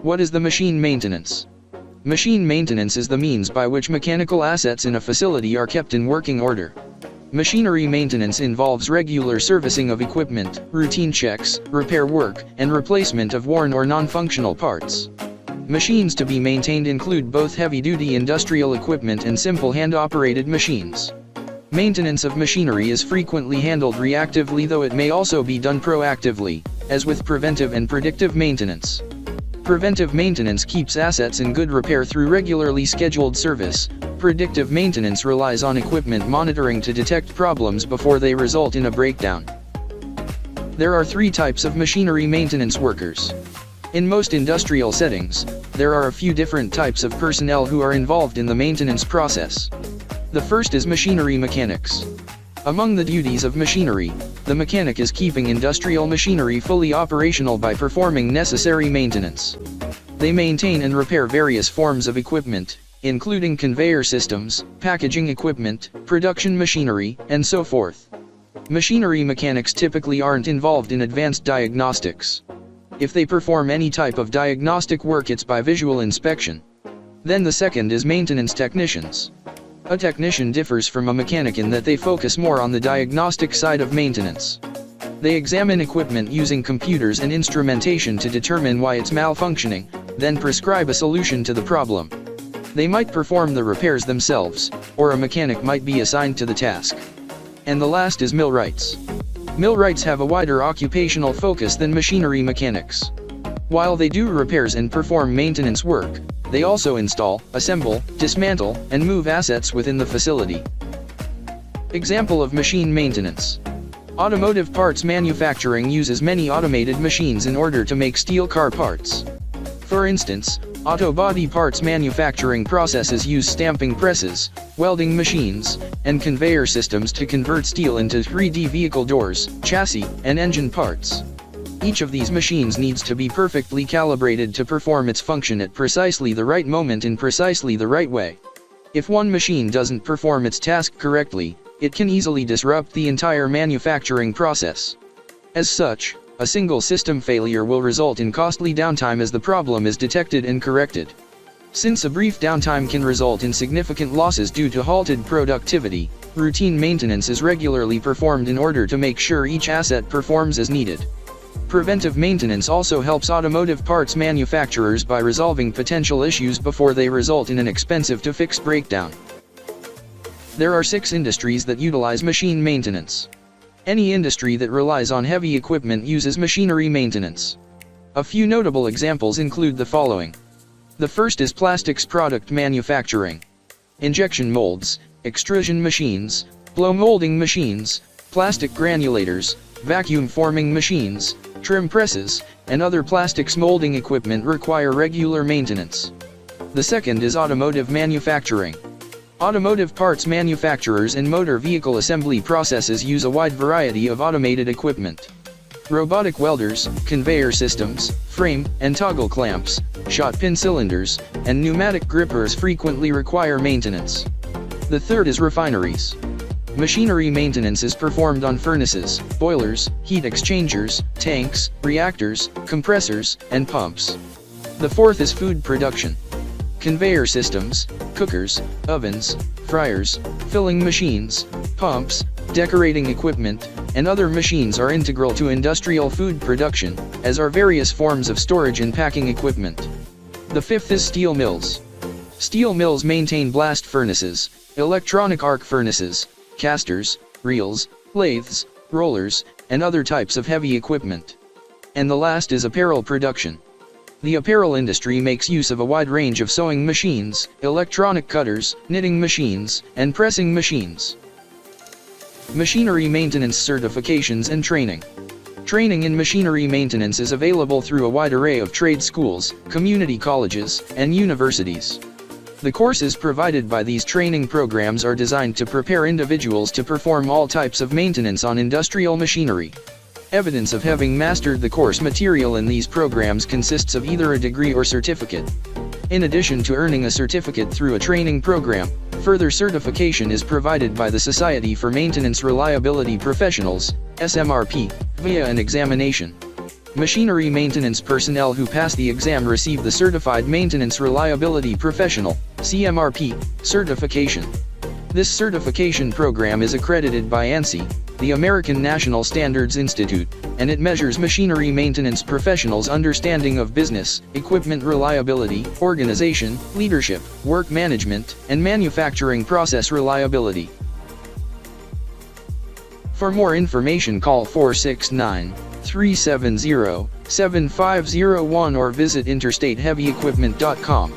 What is the machine maintenance? Machine maintenance is the means by which mechanical assets in a facility are kept in working order. Machinery maintenance involves regular servicing of equipment, routine checks, repair work, and replacement of worn or non-functional parts. Machines to be maintained include both heavy-duty industrial equipment and simple hand-operated machines. Maintenance of machinery is frequently handled reactively, though it may also be done proactively, as with preventive and predictive maintenance. Preventive maintenance keeps assets in good repair through regularly scheduled service. Predictive maintenance relies on equipment monitoring to detect problems before they result in a breakdown. There are three types of machinery maintenance workers. In most industrial settings, there are a few different types of personnel who are involved in the maintenance process. The first is machinery mechanics. Among the duties of machinery, the mechanic is keeping industrial machinery fully operational by performing necessary maintenance. They maintain and repair various forms of equipment, including conveyor systems, packaging equipment, production machinery, and so forth. Machinery mechanics typically aren't involved in advanced diagnostics. If they perform any type of diagnostic work, it's by visual inspection. Then the second is maintenance technicians. A technician differs from a mechanic in that they focus more on the diagnostic side of maintenance. They examine equipment using computers and instrumentation to determine why it's malfunctioning, then prescribe a solution to the problem. They might perform the repairs themselves, or a mechanic might be assigned to the task. And the last is millwrights. Millwrights have a wider occupational focus than machinery mechanics. While they do repairs and perform maintenance work, they also install, assemble, dismantle, and move assets within the facility. Example of machine maintenance. Automotive parts manufacturing uses many automated machines in order to make steel car parts. For instance, auto body parts manufacturing processes use stamping presses, welding machines, and conveyor systems to convert steel into 3D vehicle doors, chassis, and engine parts. Each of these machines needs to be perfectly calibrated to perform its function at precisely the right moment in precisely the right way. If one machine doesn't perform its task correctly, it can easily disrupt the entire manufacturing process. As such, a single system failure will result in costly downtime as the problem is detected and corrected. Since a brief downtime can result in significant losses due to halted productivity, routine maintenance is regularly performed in order to make sure each asset performs as needed. Preventive maintenance also helps automotive parts manufacturers by resolving potential issues before they result in an expensive-to-fix breakdown. There are 6 industries that utilize machine maintenance. Any industry that relies on heavy equipment uses machinery maintenance. A few notable examples include the following. The first is plastics product manufacturing. Injection molds, extrusion machines, blow molding machines, plastic granulators, vacuum forming machines, trim presses, and other plastics molding equipment require regular maintenance. The second is automotive manufacturing. Automotive parts manufacturers and motor vehicle assembly processes use a wide variety of automated equipment. Robotic welders, conveyor systems, frame and toggle clamps, shot pin cylinders, and pneumatic grippers frequently require maintenance. The third is refineries. Machinery maintenance is performed on furnaces, boilers, heat exchangers, tanks, reactors, compressors, and pumps. The fourth is food production. Conveyor systems, cookers, ovens, fryers, filling machines, pumps, decorating equipment, and other machines are integral to industrial food production, as are various forms of storage and packing equipment. The fifth is steel mills. Steel mills maintain blast furnaces, electronic arc furnaces, casters, reels, lathes, rollers, and other types of heavy equipment. And the last is apparel production. The apparel industry makes use of a wide range of sewing machines, electronic cutters, knitting machines, and pressing machines. Machinery maintenance certifications and training. Training in machinery maintenance is available through a wide array of trade schools, community colleges, and universities. The courses provided by these training programs are designed to prepare individuals to perform all types of maintenance on industrial machinery. Evidence of having mastered the course material in these programs consists of either a degree or certificate. In addition to earning a certificate through a training program, further certification is provided by the Society for Maintenance Reliability Professionals, SMRP, via an examination. Machinery maintenance personnel who pass the exam receive the Certified Maintenance Reliability Professional (CMRP) certification. This certification program is accredited by ANSI, the American National Standards Institute, and it measures machinery maintenance professionals' understanding of business, equipment reliability, organization, leadership, work management, and manufacturing process reliability. For more information, call 469-370-7501 or visit interstateheavyequipment.com.